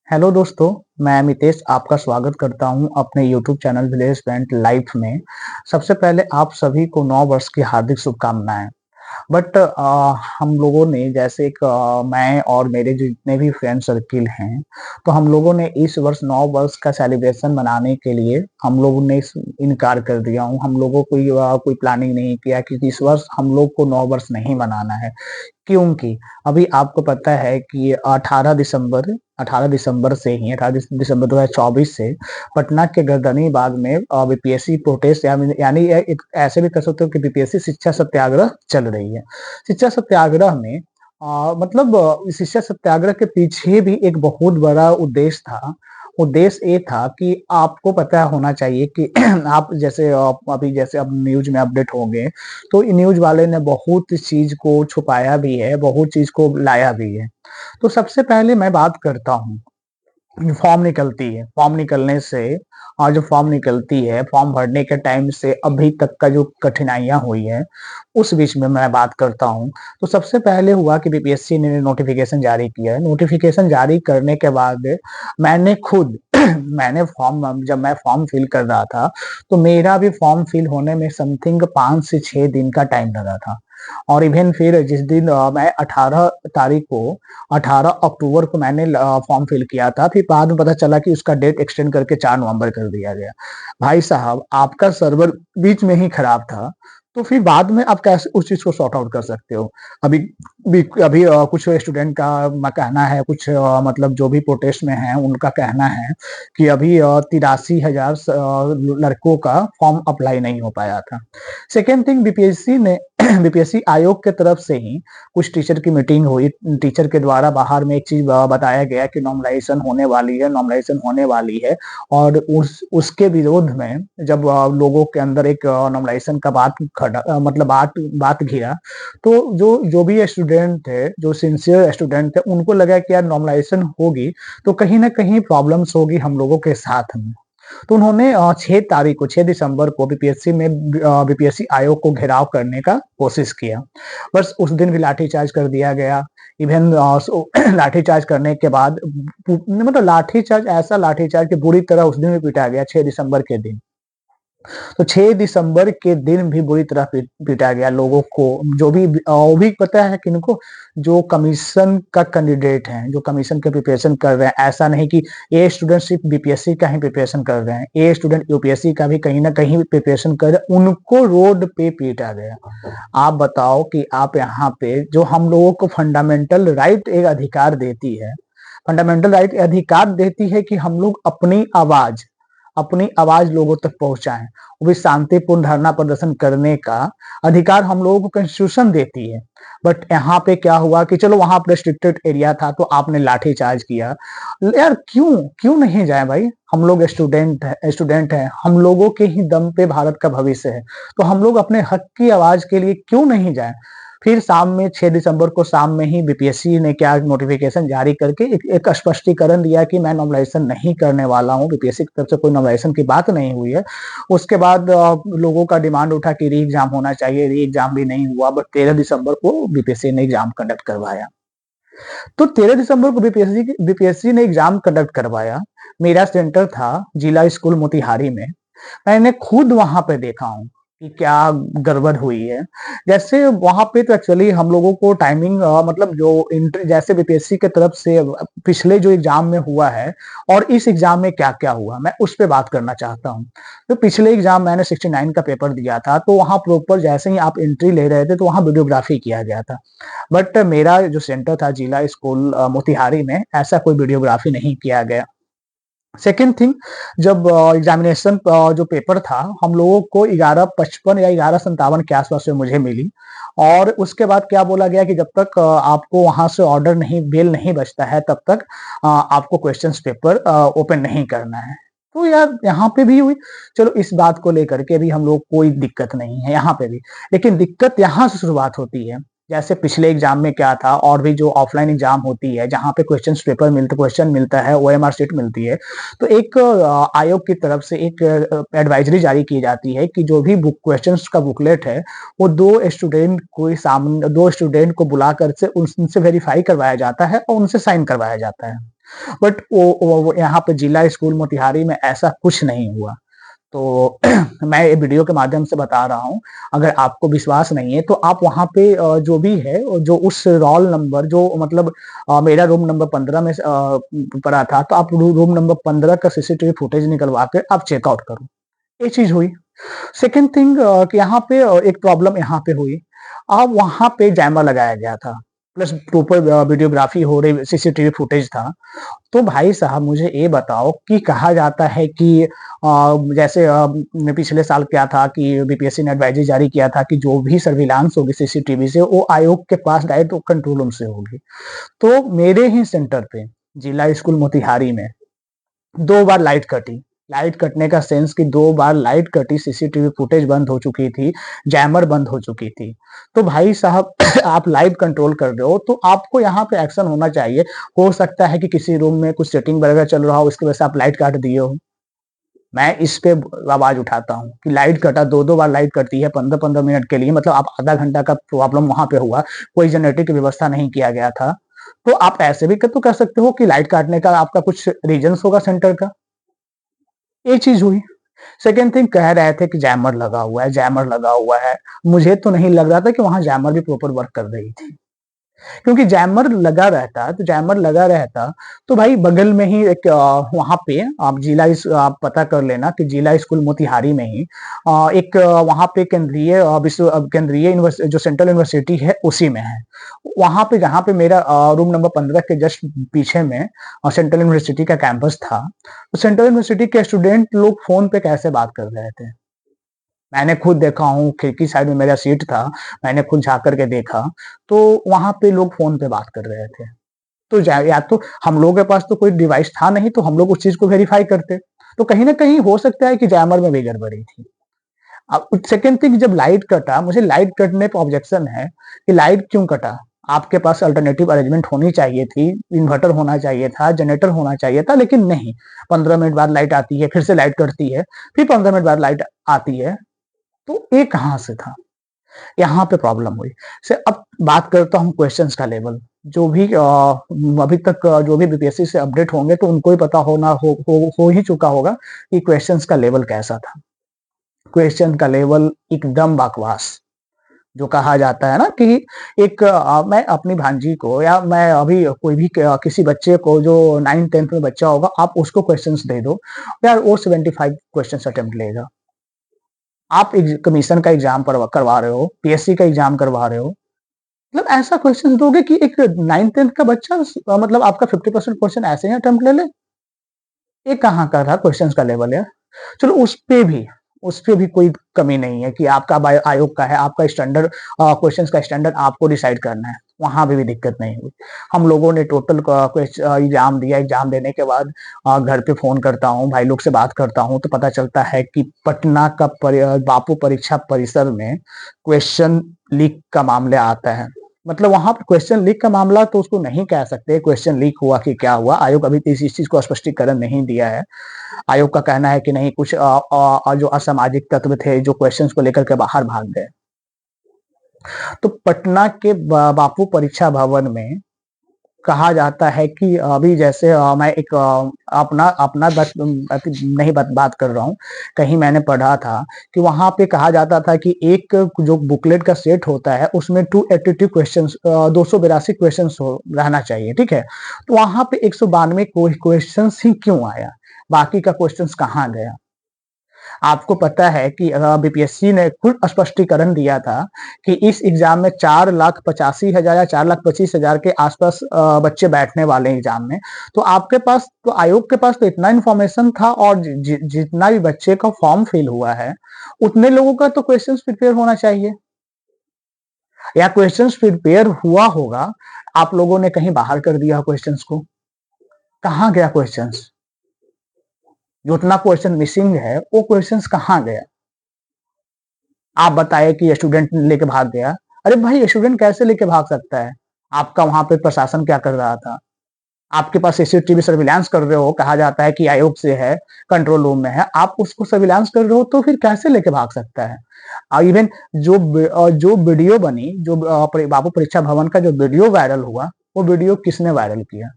Hello दोस्तों, मैं मितेश आपका स्वागत करता हूं अपने YouTube channel village friend life में। सबसे पहले आप सभी को नव वर्ष की हार्दिक शुभकामनाएं। बट हम लोगों ने जैसे एक मैं और मेरे जितने भी फ्रेंड सर्किल हैं, तो हम लोगों ने इस वर्ष नव वर्ष का सेलिब्रेशन मनाने के लिए हम लोगों ने इनकार कर दिया हूँ। हम लोगों को कोई प्लानिंग नहीं किया कि इस वर्ष हम लोग को नव वर्ष नहीं मनाना है। क्योंकि अभी आपको पता है कि 18 दिसंबर से ही 18 दिसंबर 2024 से पटना के गर्दनीबाग में बीपीएससी प्रोटेस्ट यानी एक ऐसे भी कह सकते हो कि बीपीएससी शिक्षा सत्याग्रह चल रही है। शिक्षा सत्याग्रह में इस शिक्षा सत्याग्रह के पीछे भी एक बहुत बड़ा उद्देश्य था। उद्देश्य ये था कि आपको पता होना चाहिए कि आप जैसे अभी जैसे अब न्यूज में अपडेट होंगे, तो न्यूज वाले ने बहुत चीज को छुपाया भी है, बहुत चीज को लाया भी है। तो सबसे पहले मैं बात करता हूँ, फॉर्म निकलती है, फॉर्म निकलने से और जो फॉर्म निकलती है, फॉर्म भरने के टाइम से अभी तक का जो कठिनाइयाँ हुई है, उस बीच में मैं बात करता हूँ। तो सबसे पहले हुआ कि बीपीएससी ने नोटिफ़िकेशन जारी किया है। नोटिफ़िकेशन जारी करने के बाद मैंने खुद मैंने जब मैं फॉर्म फिल कर रहा था, तो मेरा भी फॉर्म फिल होने में समथिंग 5 से 6 दिन का टाइम लगा था। और इवेन फिर जिस दिन मैं 18 अक्टूबर को मैंने फॉर्म फिल किया था, फिर बाद में पता चला कि उसका डेट एक्सटेंड करके 4 नवंबर कर दिया गया। भाई साहब, आपका सर्वर बीच में ही खराब था, तो फिर बाद में आप कैसे उस चीज़ को सॉर्ट आउट कर सकते हो? अभी अभी कुछ स्टूडेंट का कहना है, कुछ मतलब जो भी प्रोटेस्ट में हैं, उनका कहना है कि अभी 83,000 लड़कों का फॉर्म अप्लाई नहीं हो पाया था। सेकंड थिंग, बीपीएससी ने बीपीएससी आयोग के तरफ से ही कुछ टीचर की मीटिंग हुई। टीचर के द्वारा बाहर में एक चीज बताया गया कि नॉर्मलाइजेशन होने वाली है, नॉर्मलाइजेशन होने वाली है। और उसके विरोध में जब लोगों के अंदर एक नॉर्मलाइजेशन का बात घिरा, तो जो जो भी स्टूडेंट थे, जो सिंसियर स्टूडेंट थे, उनको लगा कि यार नॉर्मलाइजेशन होगी तो कहीं ना कहीं प्रॉब्लम्स होगी हम लोगों के साथ में। तो उन्होंने 6 दिसंबर को बीपीएससी आयोग को घेराव करने का कोशिश किया। बस उस दिन भी लाठीचार्ज कर दिया गया। इवन लाठीचार्ज करने के बाद लाठीचार्ज कि बुरी तरह उस दिन भी पीटा गया, 6 दिसंबर के दिन। तो 6 दिसंबर के दिन भी बुरी तरह पीटा गया लोगों को। जो भी वो भी पता है किनको, जो कमीशन का कैंडिडेट हैं, जो कमीशन के प्रिपरेशन कर रहे हैं। ऐसा नहीं कि ये स्टूडेंट सिर्फ बीपीएससी का ही प्रिपरेशन कर रहे हैं, ये स्टूडेंट यूपीएससी का भी कहीं ना कहीं प्रिपरेशन कर रहे हैं, उनको रोड पे पीटा गया। आप बताओ कि आप यहाँ पे जो हम लोगों को फंडामेंटल राइट एक अधिकार देती है, फंडामेंटल राइट अधिकार देती है कि हम लोग अपनी आवाज लोगों तक पहुंचाएं, वो भी शांतिपूर्ण धरना प्रदर्शन करने का अधिकार हम लोगों को कॉन्स्टिट्यूशन देती है। बट यहाँ पे क्या हुआ कि चलो वहां रेस्ट्रिक्टेड एरिया था तो आपने लाठी चार्ज किया। यार क्यों क्यों नहीं जाए भाई? हम लोग स्टूडेंट हैं, हम लोगों के ही दम पे भारत का भविष्य है, तो हम लोग अपने हक की आवाज के लिए क्यों नहीं जाए? फिर शाम में 6 दिसंबर को शाम में ही बीपीएससी ने क्या नोटिफिकेशन जारी करके एक स्पष्टीकरण दिया कि मैं नॉर्मलाइजेशन नहीं करने वाला हूँ। बीपीएससी की तरफ से कोई नॉर्मलाइजेशन की बात नहीं हुई है। उसके बाद लोगों का डिमांड उठा कि री एग्जाम होना चाहिए, री एग्जाम भी नहीं हुआ। बट 13 दिसंबर को बीपीएससी ने एग्जाम कंडक्ट करवाया। तो 13 दिसंबर को बीपीएससी ने एग्जाम कंडक्ट करवाया। मेरा सेंटर था जिला स्कूल मोतिहारी में। मैंने खुद वहां पे देखा हूँ कि क्या गड़बड़ हुई है। जैसे वहां पे तो एक्चुअली हम लोगों को टाइमिंग जो जैसे बीपीएससी के तरफ से पिछले जो एग्जाम में हुआ है और इस एग्जाम में क्या क्या हुआ, मैं उस पर बात करना चाहता हूँ। तो पिछले एग्जाम मैंने 69 का पेपर दिया था, तो वहां प्रॉपर जैसे ही आप एंट्री ले रहे थे तो वहां वीडियोग्राफी किया गया था। बट मेरा जो सेंटर था जिला स्कूल मोतिहारी में, ऐसा कोई वीडियोग्राफी नहीं किया गया। सेकेंड थिंग, जब एग्जामिनेशन जो पेपर था, हम लोगों को 11:55 या 11:57 के आसपास में मुझे मिली। और उसके बाद क्या बोला गया कि जब तक आपको वहां से ऑर्डर नहीं, बेल नहीं बचता है, तब तक आपको क्वेश्चंस पेपर ओपन नहीं करना है। तो यार यहाँ पे भी हुई। चलो इस बात को लेकर के भी हम लोग कोई दिक्कत नहीं है यहाँ पे भी, लेकिन दिक्कत यहाँ से शुरुआत होती है। जैसे पिछले एग्जाम में क्या था, और भी जो ऑफलाइन एग्जाम होती है जहाँ पे क्वेश्चन मिलता है, ओएमआर शीट मिलती है। तो एक आयोग की तरफ से एक एडवाइजरी जारी की जाती है कि जो भी बुक क्वेश्चंस का बुकलेट है, वो दो स्टूडेंट को बुला कर से उनसे वेरीफाई करवाया जाता है और उनसे साइन करवाया जाता है। बट वो यहाँ पे जिला स्कूल मोतिहारी में ऐसा कुछ नहीं हुआ। तो मैं ये वीडियो के माध्यम से बता रहा हूँ, अगर आपको विश्वास नहीं है तो आप वहाँ पे जो भी है, जो उस रोल नंबर जो मतलब मेरा रूम नंबर 15 में पड़ा था, तो आप रूम नंबर 15 का सीसीटीवी फुटेज निकलवा के आप चेकआउट करो। ये चीज हुई। सेकंड थिंग कि यहाँ पे एक प्रॉब्लम यहाँ पे हुई, अब वहाँ पे जैमर लगाया गया था, प्लस प्रॉपर वीडियोग्राफी हो रही, सीसीटीवी फुटेज था। तो भाई साहब मुझे ये बताओ कि कहा जाता है कि जैसे पिछले साल क्या था कि बीपीएससी ने एडवाइजरी जारी किया था कि जो भी सर्विलांस होगी सीसीटीवी से वो आयोग के पास डायरेक्ट कंट्रोल रूम से होगी। तो मेरे ही सेंटर पे जिला स्कूल मोतिहारी में 2 बार लाइट कटी। लाइट कटने का सेंस कि 2 बार लाइट कटी, सीसीटीवी फुटेज बंद हो चुकी थी, जैमर बंद हो चुकी थी। तो भाई साहब आप लाइव कंट्रोल कर रहे हो तो आपको यहाँ पे एक्शन होना चाहिए। हो सकता है कि किसी रूम में कुछ सेटिंग वगैरह चल रहा हो, उसकी वजह से आप लाइट काट दिए हो। मैं इस पे आवाज उठाता हूँ कि लाइट कटा, 2-2 बार लाइट कटती है 15-15 मिनट के लिए, मतलब आप आधा घंटा का प्रॉब्लम वहां पे हुआ, कोई जनरेटर की व्यवस्था नहीं किया गया था। तो आप ऐसे भी तो कर सकते हो कि लाइट काटने का आपका कुछ रीजंस होगा सेंटर का। ये चीज हुई। सेकेंड थिंग कह रहे थे कि जैमर लगा हुआ है, जैमर लगा हुआ है। मुझे तो नहीं लग रहा था कि वहां जैमर भी प्रॉपर वर्क कर रही थी, क्योंकि जैमर लगा रहता, तो जैमर लगा रहता तो भाई बगल में ही एक वहां पे आप आप पता कर लेना कि जिला स्कूल मोतिहारी में ही एक वहां पे केंद्रीय केंद्रीय जो सेंट्रल यूनिवर्सिटी है उसी में है। वहां पे जहाँ पे मेरा रूम नंबर 15 के जस्ट पीछे में सेंट्रल यूनिवर्सिटी का कैंपस था, तो सेंट्रल यूनिवर्सिटी के स्टूडेंट लोग फोन पे कैसे बात कर रहे थे, मैंने खुद देखा हूँ, खिड़की साइड में मेरा सीट था, मैंने खुद झाँक करके देखा, तो वहाँ पे लोग फ़ोन पे बात कर रहे थे। तो या तो हम लोगों के पास तो कोई डिवाइस था नहीं, तो हम लोग उस चीज़ को वेरीफ़ाई करते। तो कहीं न कहीं हो सकता है कि जैमर में भी गड़बड़ी थी। अब सेकंड थिंग, जब लाइट कटा, मुझे लाइट कटने पे ऑब्जेक्शन है कि लाइट क्यों कटा? आपके पास अल्टरनेटिव अरेंजमेंट होनी चाहिए थी, इन्वर्टर होना चाहिए था, जनरेटर होना चाहिए था, लेकिन नहीं। 15 मिनट बाद लाइट आती है, फिर से लाइट कटती है, फिर 15 मिनट बाद लाइट आती है। तो ये कहाँ से था? यहाँ पे प्रॉब्लम हुई। से अब बात करता हूँ क्वेश्चंस का लेवल। जो भी अभी तक जो भी बीपीएससी से अपडेट होंगे तो उनको ही पता होना हो ही चुका होगा कि क्वेश्चंस का लेवल कैसा था। क्वेश्चन का लेवल एकदम बकवास। जो कहा जाता है ना कि एक मैं अपनी भांजी को या मैं अभी कोई भी किसी बच्चे को जो 9th-10th में बच्चा होगा, आप उसको क्वेश्चंस दे दो, यार वो 75 क्वेश्चंस अटेम्प्ट लेगा। आप कमीशन का एग्जाम करवा रहे हो, पीएससी का एग्जाम करवा रहे हो, मतलब ऐसा क्वेश्चन दोगे कि एक 9th-10th का बच्चा मतलब आपका 50% क्वेश्चन ऐसे ही अटेम्प्ट ले ले। ये कहाँ का था क्वेश्चंस का लेवल यार। चलो उस पे भी कोई कमी नहीं है कि आपका आयोग का है, आपका स्टैंडर्ड क्वेश्चंस का स्टैंडर्ड आपको डिसाइड करना है, वहां पे भी दिक्कत नहीं हुई। हम लोगों ने टोटल एग्जाम दिया, एग्जाम देने के बाद घर पे फोन करता हूँ, भाई लोग से बात करता हूँ, तो पता चलता है कि पटना का बापू परीक्षा परिसर में क्वेश्चन लीक का मामला आता है। मतलब वहां पर क्वेश्चन लीक का मामला तो उसको नहीं कह सकते क्वेश्चन लीक हुआ कि क्या हुआ, आयोग अभी इस चीज को स्पष्टीकरण नहीं दिया है। आयोग का कहना है कि नहीं, कुछ जो असामाजिक तत्व थे जो क्वेश्चंस को लेकर के बाहर भाग गए। तो पटना के बापू परीक्षा भवन में कहा जाता है कि अभी जैसे मैं एक अपना अपना नहीं बात कर रहा हूँ, कहीं मैंने पढ़ा था कि वहां पे कहा जाता था कि एक जो बुकलेट का सेट होता है उसमें 282 क्वेश्चन 282 क्वेश्चन रहना चाहिए, ठीक है। तो वहां पे 192 क्वेश्चन ही क्यों आया, बाकी का क्वेश्चन कहाँ गया? आपको पता है कि बीपीएससी ने खुद स्पष्टीकरण दिया था कि इस एग्जाम में 4,85,000 या 4,25,000 के आसपास बच्चे बैठने वाले हैं एग्जाम में। तो आपके पास तो आयोग के पास तो इतना इन्फॉर्मेशन था, और जितना भी बच्चे का फॉर्म फिल हुआ है उतने लोगों का तो क्वेश्चंस प्रिपेयर होना चाहिए, या क्वेश्चंस प्रिपेयर हुआ होगा, आप लोगों ने कहीं बाहर कर दिया क्वेश्चंस को। कहाँ गया क्वेश्चंस? जो उतना क्वेश्चन मिसिंग है वो क्वेश्चंस कहाँ गया? आप बताए कि स्टूडेंट लेके भाग गया। अरे भाई स्टूडेंट कैसे लेके भाग सकता है? आपका वहां पे प्रशासन क्या कर रहा था? आपके पास सीसीटीवी सर्विलांस कर रहे हो, कहा जाता है कि आयोग से है, कंट्रोल रूम में है, आप उसको सर्विलांस कर रहे हो तो फिर कैसे लेके भाग सकता है? इवन जो वीडियो बनी, जो बाबू परीक्षा भवन का जो वीडियो वायरल हुआ, वो वीडियो किसने वायरल किया?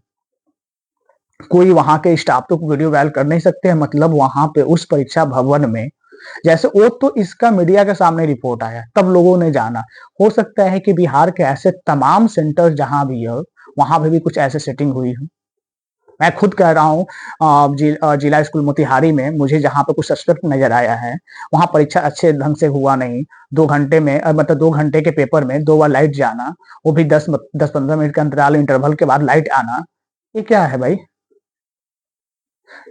कोई वहां के स्टाफ तो वीडियो वायरल कर नहीं सकते हैं, मतलब वहां पे उस परीक्षा भवन में जैसे वो तो इसका मीडिया के सामने रिपोर्ट आया तब लोगों ने जाना। हो सकता है कि बिहार के ऐसे तमाम सेंटर जहां भी हो वहां पे भी कुछ ऐसे सेटिंग हुई हो। मैं खुद कह रहा हूँ जिला स्कूल मोतिहारी में मुझे जहाँ पे कुछ सस्पेक्ट नजर आया है, वहां परीक्षा अच्छे ढंग से हुआ नहीं। 2 घंटे में मतलब 2 घंटे के पेपर में 2 बार लाइट जाना, वो भी 10-15 मिनट के अंतराल इंटरवल के बाद लाइट आना, ये क्या है भाई?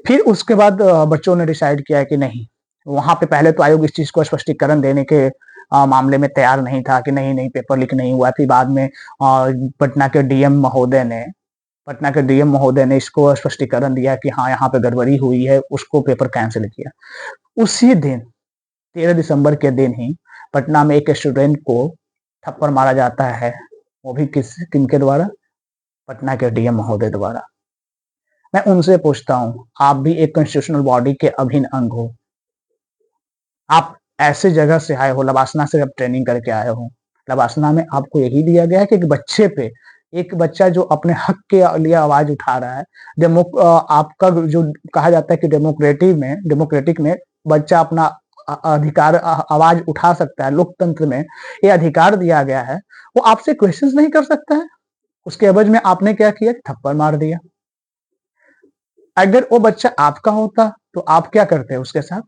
फिर उसके बाद बच्चों ने डिसाइड किया कि नहीं, वहां पे पहले तो आयोग इस चीज को स्पष्टीकरण देने के मामले में तैयार नहीं था कि नहीं नहीं पेपर लीक नहीं हुआ। फिर बाद में पटना के डीएम महोदय ने इसको स्पष्टीकरण दिया कि हाँ यहाँ पे गड़बड़ी हुई है, उसको पेपर कैंसिल किया। उसी दिन 13 दिसंबर के दिन ही पटना में एक स्टूडेंट को थप्पड़ मारा जाता है, वो भी किनके द्वारा? पटना के डीएम महोदय द्वारा। मैं उनसे पूछता हूँ, आप भी एक कॉन्स्टिट्यूशनल बॉडी के अभिन्न अंग हो, आप ऐसे जगह से आए हो, लबासना से आप ट्रेनिंग करके आए हो। लबासना में आपको यही दिया गया है कि एक बच्चा जो अपने हक के लिए आवाज उठा रहा है, आपका जो कहा जाता है कि डेमोक्रेटिक में बच्चा अपना अधिकार आवाज उठा सकता है, लोकतंत्र में ये अधिकार दिया गया है, वो आपसे क्वेश्चंस नहीं कर सकता है। उसके एवज में आपने क्या किया? थप्पड़ मार दिया। अगर वो बच्चा आपका होता तो आप क्या करते उसके साथ?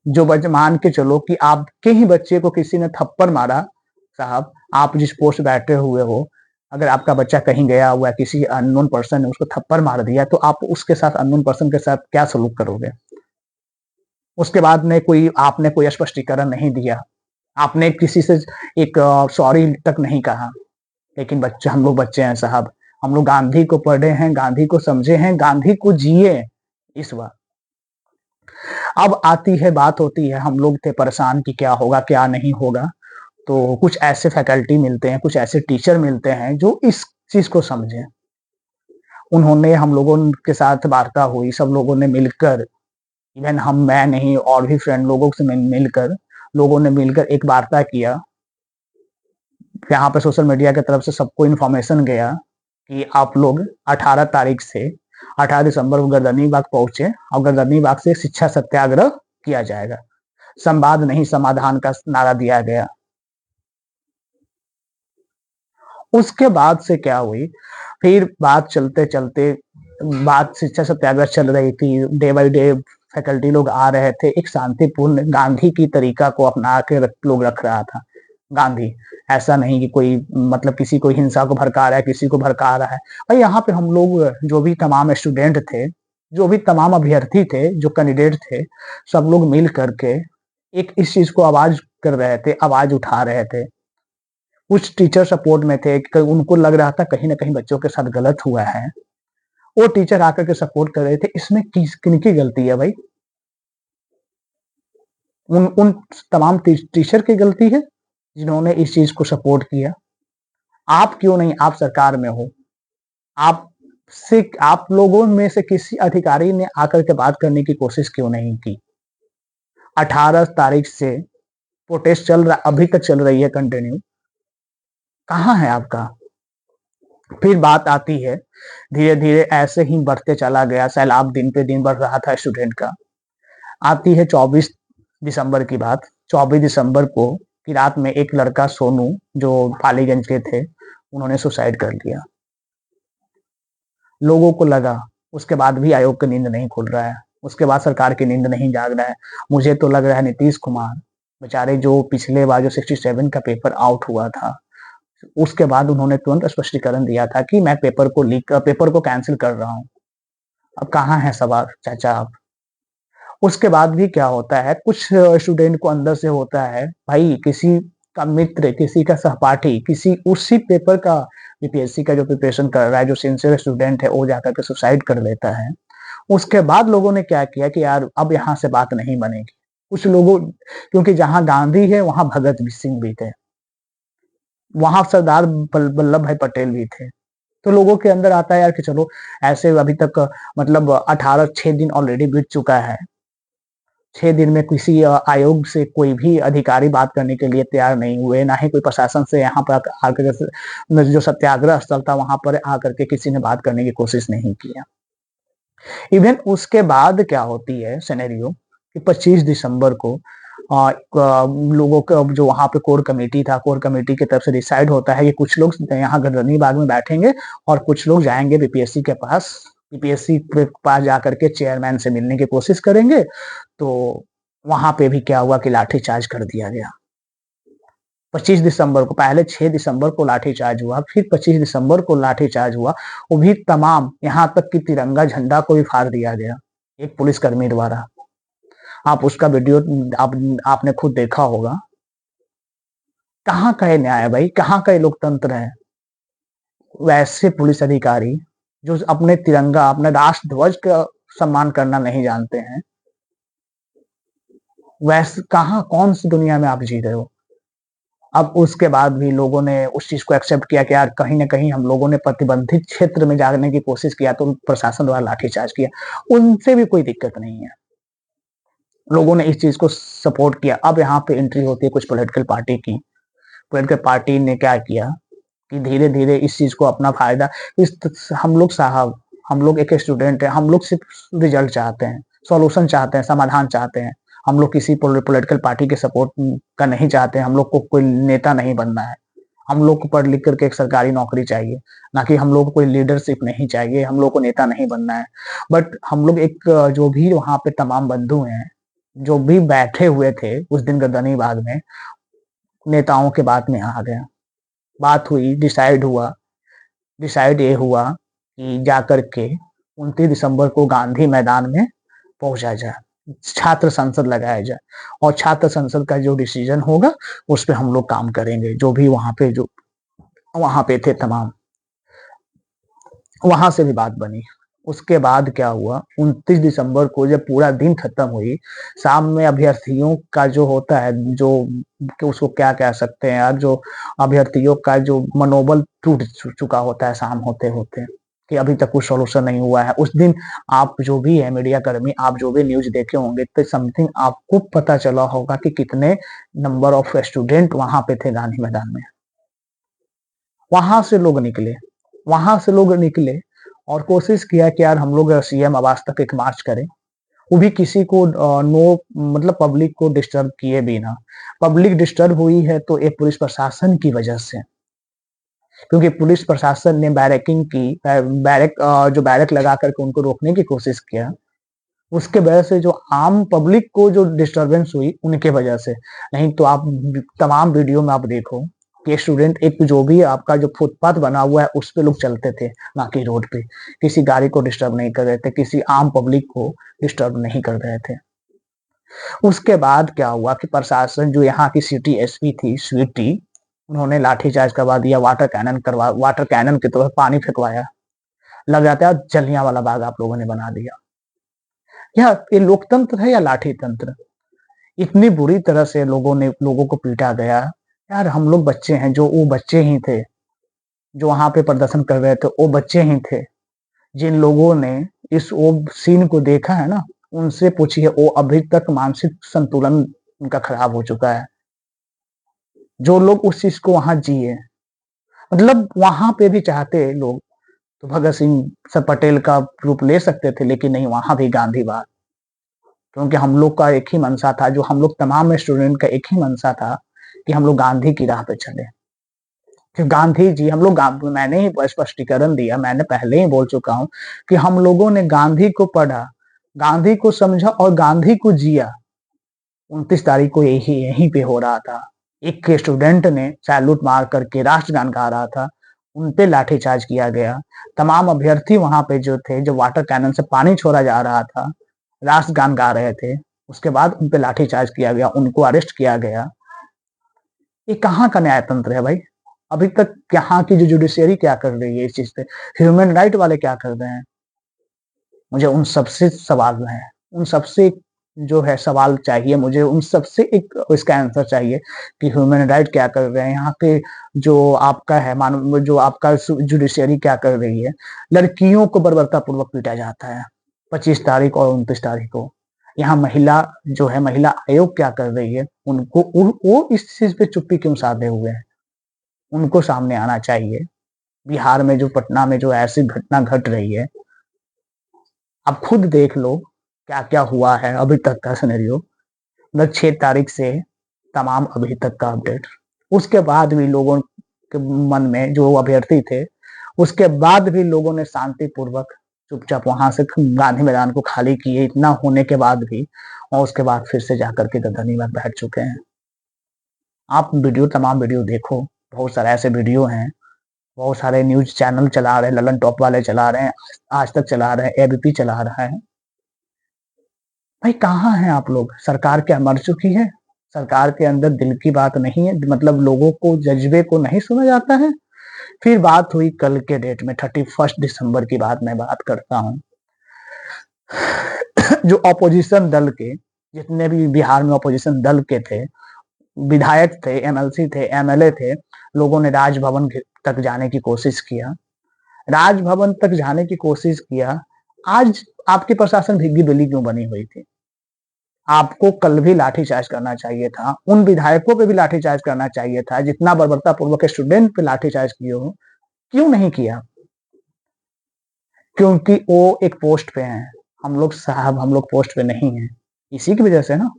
जो बच्चे, मान के चलो कि आपके ही बच्चे को किसी ने थप्पड़ मारा, साहब आप जिस पोस्ट बैठे हुए हो, अगर आपका बच्चा कहीं गया हुआ है, किसी अननोन पर्सन ने उसको थप्पड़ मार दिया, तो आप उसके साथ, अननोन पर्सन के साथ क्या सलूक करोगे? उसके बाद में आपने कोई स्पष्टीकरण नहीं दिया, आपने किसी से एक सॉरी तक नहीं कहा। लेकिन हम लोग बच्चे हैं साहब, हम लोग गांधी को पढ़े हैं, गांधी को समझे हैं, गांधी को जिए इस बार। अब बात होती है, हम लोग थे परेशान कि क्या होगा क्या नहीं होगा, तो कुछ ऐसे फैकल्टी मिलते हैं, कुछ ऐसे टीचर मिलते हैं जो इस चीज को समझे। उन्होंने, हम लोगों के साथ वार्ता हुई, सब लोगों ने मिलकर, इवन मैं नहीं और भी फ्रेंड लोगों से लोगों ने मिलकर एक वार्ता किया। यहाँ पे सोशल मीडिया की तरफ से सबको इन्फॉर्मेशन गया कि आप लोग 18 दिसंबर को गर्दनी बाग पहुंचे और गर्दनी बाग से शिक्षा सत्याग्रह किया जाएगा। संवाद नहीं समाधान का नारा दिया गया। उसके बाद से क्या हुई, फिर बात चलते चलते बात शिक्षा सत्याग्रह चल रही थी, डे बाय डे फैकल्टी लोग आ रहे थे, एक शांतिपूर्ण गांधी की तरीका को अपना के लोग रख रहा था। गांधी ऐसा नहीं कि कोई मतलब किसी को हिंसा को भड़का रहा है, किसी को भड़का रहा है। और यहाँ पे हम लोग जो भी तमाम स्टूडेंट थे, जो भी तमाम अभ्यर्थी थे, जो कैंडिडेट थे, सब लोग मिल करके एक इस चीज को आवाज कर रहे थे, आवाज उठा रहे थे। कुछ टीचर सपोर्ट में थे, उनको लग रहा था कहीं ना कहीं बच्चों के साथ गलत हुआ है, वो टीचर आकर के सपोर्ट कर रहे थे। इसमें किनकी गलती है भाई? उन तमाम टीचर की गलती है जिन्होंने इस चीज को सपोर्ट किया। आप क्यों नहीं, आप सरकार में हो, आप लोगों में से किसी अधिकारी ने आकर के बात करने की कोशिश क्यों नहीं की? 18 तारीख से प्रोटेस्ट चल रहा, अभी तक चल रही है कंटिन्यू, कहाँ है आपका? फिर बात आती है, धीरे धीरे ऐसे ही बढ़ते चला गया, सैलाब दिन पे दिन बढ़ रहा था स्टूडेंट का। आती है 24 दिसंबर की बात। 24 दिसंबर को की रात में एक लड़का सोनू, जो पालीगंज के थे, उन्होंने सुसाइड कर लिया। लोगों को लगा, उसके बाद भी आयोग की नींद नहीं खुल रहा है, उसके बाद सरकार की नींद नहीं जाग रहा है। मुझे तो लग रहा है नीतीश कुमार बेचारे, जो पिछले बार जो 67 का पेपर आउट हुआ था, उसके बाद उन्होंने तुरंत स्पष्टीकरण दिया था कि मैं पेपर को कैंसिल कर रहा हूँ। अब कहाँ है सवाल चाचा आप? उसके बाद भी क्या होता है, कुछ स्टूडेंट को अंदर से होता है, भाई किसी का मित्र, किसी का सहपाठी, किसी उसी पेपर का, बीपीएससी का जो प्रिपरेशन कर रहा है, जो सिंसियर स्टूडेंट है, वो जाकर के सुसाइड कर लेता है। उसके बाद लोगों ने क्या किया कि यार अब यहाँ से बात नहीं बनेगी। कुछ लोगों, क्योंकि जहां गांधी है वहां भगत सिंह भी थे, वहां सरदार वल्लभ भाई पटेल भी थे, तो लोगों के अंदर आता है यार कि चलो ऐसे अभी तक मतलब 6 दिन ऑलरेडी बीत चुका है, 6 दिन में किसी आयोग से कोई भी अधिकारी बात करने के लिए तैयार नहीं हुए, ना ही कोई प्रशासन से यहाँ पर आकर जो सत्याग्रह स्थल था वहां पर आकर के किसी ने बात करने की कोशिश नहीं किया। इवन उसके बाद क्या होती है सिनेरियो कि 25 दिसंबर को लोगों का जो वहाँ पे कोर कमेटी था, कोर कमेटी की तरफ से डिसाइड होता है कि कुछ लोग यहाँ गर्दनी बाग में बैठेंगे और कुछ लोग जाएँगे बीपीएससी के पास। बीपीएससी के पास जाकर के चेयरमैन से मिलने की कोशिश करेंगे, तो वहाँ पे भी क्या हुआ कि लाठीचार्ज कर दिया गया। 25 दिसंबर को, पहले 6 दिसंबर को लाठीचार्ज हुआ, फिर 25 दिसंबर को लाठीचार्ज हुआ, वो भी तमाम, यहाँ तक कि तिरंगा झंडा को भी फाड़ दिया गया, एक पुलिसकर्मी द्वारा। आप उसका वीडियो आपने खुद देखा होगा। कहाँ का ये न्याय है भाई? कहाँ का ये लोकतंत्र है? वैसे पुलिस अधिकारी जो अपने तिरंगा, अपने राष्ट्र ध्वज का सम्मान करना नहीं जानते हैं, वैसे कहाँ, कौन-सी दुनिया में आप जी रहे हो? अब उसके बाद भी लोगों ने उस चीज़ को एक्सेप्ट किया कि यार कहीं न कहीं हम लोगों ने प्रतिबंधित क्षेत्र में जाने की कोशिश किया तो प्रशासन द्वारा लाठीचार्ज किया। उनसे भी कोई दिक्कत नहीं है। लोगों ने इस चीज़ को सपोर्ट किया। अब यहाँ पे एंट्री होती है कुछ पॉलिटिकल पार्टी की। पॉलिटिकल पार्टी ने क्या किया कि धीरे-धीरे इस चीज़ को अपना फ़ायदा, इस हम लोग साहब, हम लोग एक स्टूडेंट हैं, हम लोग सिर्फ़ रिज़ल्ट चाहते हैं, सॉल्यूशन चाहते हैं, समाधान चाहते हैं। हम लोग किसी पॉलिटिकल पार्टी के सपोर्ट का नहीं चाहते हैं, हम लोग को कोई नेता नहीं बनना है। हम लोग को पढ़ लिख कर के एक सरकारी नौकरी चाहिए, ना कि हम लोग को कोई लीडरशिप नहीं चाहिए, हम लोग को नेता नहीं बनना है। बट हम लोग एक जो भी वहाँ पे तमाम बंधु हैं, जो भी बैठे हुए थे उस दिन गर्दनी बाग में, नेताओं के बात में आ गया। बात हुई, डिसाइड ये हुआ कि जाकर के 29 दिसंबर को गांधी मैदान में पहुंचा जाए, छात्र संसद लगाया जाए और छात्र संसद का जो डिसीजन होगा उस पे हम लोग काम करेंगे। जो भी वहां पे थे तमाम, वहां से भी बात बनी। उसके बाद क्या हुआ, 29 दिसंबर को जब पूरा दिन खत्म हुई, शाम में अभ्यर्थियों का जो होता है, जो कि उसको क्या कह सकते हैं यार, जो अभ्यर्थियों का जो मनोबल टूट चुका होता है शाम होते होते, कि अभी तक कुछ सॉल्यूशन नहीं हुआ है। उस दिन आप जो भी है मीडिया कर्मी, आप जो भी न्यूज देखे होंगे तो समथिंग आपको पता चला होगा कि कितने नंबर ऑफ स्टूडेंट वहां पे थे गांधी मैदान में। वहां से लोग निकले, वहां से लोग निकले और कोशिश किया कि यार हम लोग सीएम आवास तक एक मार्च करें। वो भी किसी को नो, मतलब पब्लिक को डिस्टर्ब किए बिना। पब्लिक डिस्टर्ब हुई है तो ये पुलिस प्रशासन की वजह से, क्योंकि पुलिस प्रशासन ने बैरकिंग की, जो बैरक लगा करके उनको रोकने की कोशिश किया। उसके वजह से जो आम पब्लिक को जो डिस्टरबेंस हुई उनके वजह से। नहीं तो आप तमाम वीडियो में आप देखो कि स्टूडेंट, एक जो भी आपका जो फुटपाथ बना हुआ है उस पे लोग चलते थे, ना कि रोड पे। किसी गाड़ी को डिस्टर्ब नहीं कर रहे थे, किसी आम पब्लिक को डिस्टर्ब नहीं कर रहे थे। उसके बाद क्या हुआ कि प्रशासन, जो यहाँ की सिटी एसपी थी स्वीटी, उन्होंने लाठीचार्ज करवा दिया, वाटर कैनन की तरह पानी फेंकवाया। लग जाता है जलियांवाला बाग आप लोगों ने बना दिया। ये लोकतंत्र है या लाठी तंत्र? इतनी बुरी तरह से लोगों को पीटा गया। यार हम लोग बच्चे हैं, जो वो बच्चे ही थे जो वहां पे प्रदर्शन कर रहे थे, वो बच्चे ही थे। जिन लोगों ने इस वो सीन को देखा है ना, उनसे पूछिए, वो अभी तक मानसिक संतुलन उनका खराब हो चुका है। जो लोग उस चीज को वहां जिए, मतलब वहां पे भी चाहते लोग तो भगत सिंह सर पटेल का रूप ले सकते थे, लेकिन नहीं, वहां भी गांधीवाद। क्योंकि हम लोग का एक ही मनसा था, जो हम लोग तमाम स्टूडेंट का एक ही मनसा था कि हम लोग गांधी की राह पे चले। कि गांधी जी, मैंने ही स्पष्टीकरण दिया, मैंने पहले ही बोल चुका हूं कि हम लोगों ने गांधी को पढ़ा, गांधी को समझा और गांधी को जिया। 29 तारीख को यहीं पे हो रहा था। एक स्टूडेंट ने सैल्यूट मार करके राष्ट्रगान गा रहा था, उन पे लाठीचार्ज किया गया। तमाम अभ्यर्थी वहां पे जो थे, जो वाटर कैनन से पानी छोड़ा जा रहा था, राष्ट्रगान गा रहे थे, उसके बाद उन पे लाठीचार्ज किया गया, उनको अरेस्ट किया गया। ये कहाँ का न्यायतंत्र है भाई? अभी तक यहाँ की जो जुडिशियरी क्या कर रही है इस चीज पे? ह्यूमन राइट वाले क्या कर रहे हैं? मुझे उन सबसे सवाल है, उन सबसे जो है सवाल चाहिए, मुझे उन सबसे एक इसका आंसर चाहिए कि ह्यूमन राइट क्या कर रहे हैं यहाँ के, जो आपका है मानव, जो आपका जुडिशियरी क्या कर रही है। लड़कियों को बर्बरता पूर्वक पीटा जाता है 25 तारीख और 29 तारीख को। यहाँ महिला जो है, महिला आयोग क्या कर रही है, उनको वो इस चीज पे चुप्पी क्यों साधे हुए हैं? उनको सामने आना चाहिए। बिहार में जो, पटना में जो ऐसी घटना घट रही है, आप खुद देख लो क्या क्या हुआ है अभी तक का सिनेरियो, मतलब 6 तारीख से तमाम अभी तक का अपडेट। उसके बाद भी लोगों के मन में जो अभ्यर्थी थे, उसके बाद भी लोगों ने शांतिपूर्वक चुपचाप वहां से गांधी मैदान को खाली किए, इतना होने के बाद भी, और उसके बाद फिर से जाकर के ददनी में बैठ चुके हैं। आप वीडियो, तमाम वीडियो देखो, बहुत सारे ऐसे वीडियो हैं, बहुत सारे न्यूज चैनल चला रहे हैं, ललन टॉप वाले चला रहे हैं, आज तक चला रहे हैं, एबीपी चला रहा है। भाई कहाँ हैं आप लोग? सरकार क्या मर चुकी है? सरकार के अंदर दिल की बात नहीं है, मतलब लोगों को, जज्बे को नहीं सुना जाता है? फिर बात हुई कल के डेट में 31 दिसंबर की बात मैं बात करता हूँ। जो अपोजिशन दल के, जितने भी बिहार में अपोजिशन दल के थे, विधायक थे, एमएलसी थे, एमएलए थे, लोगों ने राजभवन तक जाने की कोशिश किया, राजभवन तक जाने की कोशिश किया। आज आपकी प्रशासन भिग्गी बिल्ली क्यों बनी हुई थी? आपको कल भी लाठीचार्ज करना चाहिए था, उन विधायकों पे भी लाठीचार्ज करना चाहिए था, जितना बर्बरता पूर्वक स्टूडेंट पे लाठीचार्ज किए हो, क्यों नहीं किया? क्योंकि वो एक पोस्ट पे हैं, हम लोग साहब, हम लोग पोस्ट पे नहीं हैं, इसी की वजह से ना।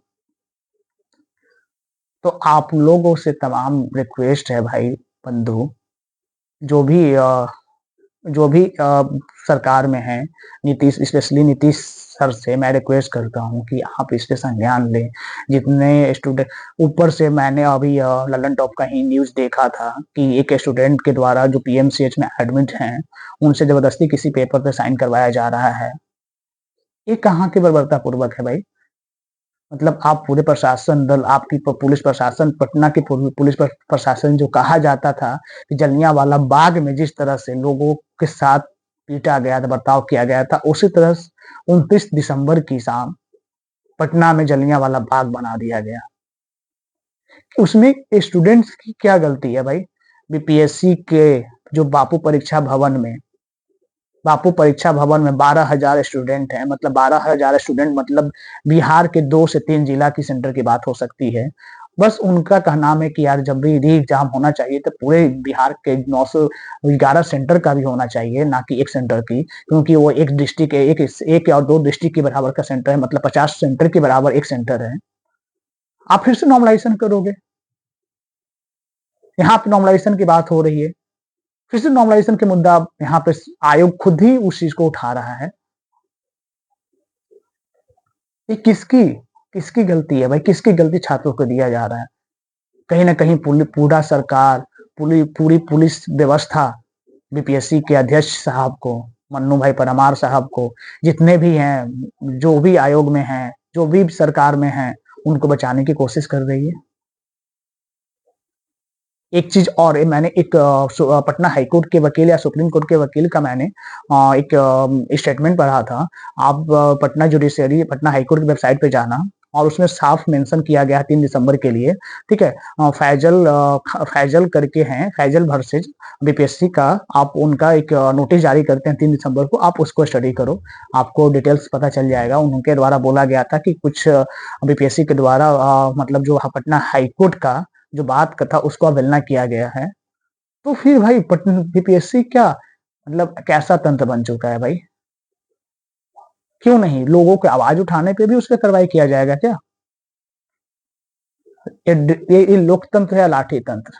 तो आप लोगों से तमाम रिक्वेस्ट है भाई बंधु, जो भी जो भी सरकार में है, नीतीश, स्पेशली नीतीश सर से मैं रिक्वेस्ट करता हूँ कि आप इस पे संज्ञान लें। जितने स्टूडेंट, ऊपर से मैंने अभी ललन टॉप का ही न्यूज देखा था कि एक स्टूडेंट के द्वारा जो पीएमसीएच में एडमिट हैं, उनसे जबरदस्ती किसी पेपर पे साइन करवाया जा रहा है। ये कहाँ की बर्बरता पूर्वक है भाई? मतलब आप पूरे प्रशासन दल, आपकी पुलिस प्रशासन, पटना की पुलिस प्रशासन, जो कहा जाता था कि जलियांवाला बाग में जिस तरह से लोगों के साथ पीटा गया था, बर्ताव किया गया था, उसी तरह 29 दिसंबर की शाम पटना में जलियांवाला बाग बना दिया गया। उसमें स्टूडेंट्स की क्या गलती है भाई? बीपीएससी के जो बापू परीक्षा भवन में 12,000 स्टूडेंट हैं, मतलब 12,000 स्टूडेंट, मतलब बिहार के 2 से 3 जिला की सेंटर की बात हो सकती है। बस उनका कहना है कि यार जब भी री एग्जाम होना चाहिए तो पूरे बिहार के 911 सेंटर का भी होना चाहिए, ना कि एक सेंटर की, क्योंकि वो एक डिस्ट्रिक्ट, एक या दो डिस्ट्रिक्ट के बराबर का सेंटर है, मतलब 50 सेंटर के बराबर एक सेंटर है। आप फिर से नॉर्मलाइजेशन करोगे? यहाँ पे नॉर्मलाइजेशन की बात हो रही है, फिर से नॉर्मलाइजेशन के मुद्दा यहाँ पे आयोग खुद ही उस चीज को उठा रहा है। ये किसकी गलती है भाई? किसकी गलती छात्रों को दिया जा रहा है? कहीं ना कहीं पूरा सरकार, पूरी पुलिस व्यवस्था, बीपीएससी के अध्यक्ष साहब को, मन्नू भाई परमार साहब को, जितने भी हैं, जो भी आयोग में हैं, जो भी सरकार में हैं, उनको बचाने की कोशिश कर रही है। एक चीज और, मैंने एक पटना हाईकोर्ट के वकील या सुप्रीम कोर्ट के वकील का मैंने एक स्टेटमेंट पढ़ा था। आप पटना जुडिशियरी, पटना हाईकोर्ट की वेबसाइट पे जाना, और उसमें साफ मेंशन किया गया 3 दिसंबर के लिए, ठीक है। फैजल करके हैं, फैजल वर्सेज बीपीएससी का, आप उनका एक नोटिस जारी करते हैं 3 दिसंबर को, आप उसको स्टडी करो, आपको डिटेल्स पता चल जाएगा। उनके द्वारा बोला गया था कि कुछ बीपीएससी के द्वारा मतलब जो पटना हाईकोर्ट का जो बात था उसको अवहेलना किया गया है। तो फिर भाई बीपीएससी क्या, मतलब कैसा तंत्र बन चुका है भाई? क्यों नहीं लोगों की आवाज उठाने पे भी उस पर कार्रवाई किया जाएगा क्या? ये लोकतंत्र है या लाठी तंत्र?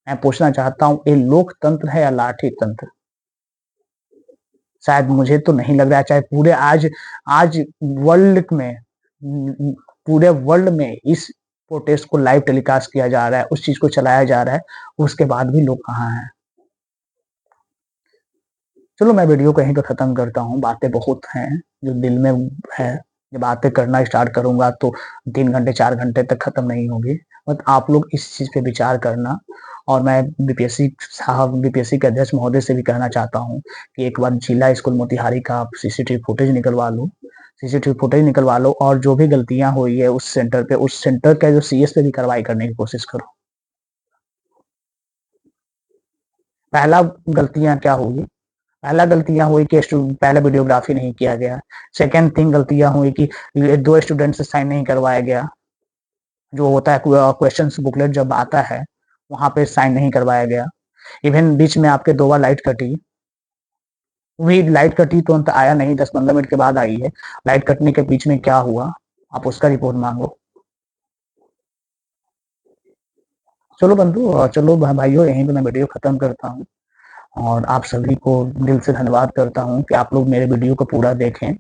मैं पूछना चाहता हूँ, ये लोकतंत्र है या लाठी तंत्र? शायद मुझे तो नहीं लग रहा है। चाहे पूरे आज आज वर्ल्ड में, पूरे वर्ल्ड में इस प्रोटेस्ट को लाइव टेलीकास्ट किया जा रहा है, उस चीज को चलाया जा रहा है, उसके बाद भी लोग कहाँ हैं? चलो मैं वीडियो कहीं पे खत्म करता हूँ, बातें बहुत हैं जो दिल में है, जब बातें करना स्टार्ट करूंगा तो 3 घंटे 4 घंटे तक खत्म नहीं होगी। बट आप लोग इस चीज पे विचार करना, और मैं बीपीएससी के अध्यक्ष महोदय से भी कहना चाहता हूँ कि एक बार जिला स्कूल मोतिहारी का आप सीसीटीवी फुटेज निकलवा लो, और जो भी गलतियां हुई है उस सेंटर का जो सीएस पे भी कार्रवाई करने की कोशिश करो। पहला गलतियां हुई कि पहले वीडियोग्राफी नहीं किया गया। सेकेंड थिंग, गलतियां हुई कि 2 स्टूडेंट से साइन नहीं करवाया गया, जो होता है क्वेश्चन बुकलेट जब आता है वहां पे साइन नहीं करवाया गया। इवन बीच में आपके 2 बार लाइट कटी, वही लाइट कटी तुरंत आया नहीं, 10-15 मिनट के बाद आई है। लाइट कटने के बीच में क्या हुआ, आप उसका रिपोर्ट मांगो। चलो बंधु, चलो भाइयों, यहीं पे मैं वीडियो खत्म करता हूँ। और आप सभी को दिल से धन्यवाद करता हूँ कि आप लोग मेरे वीडियो को पूरा देखें।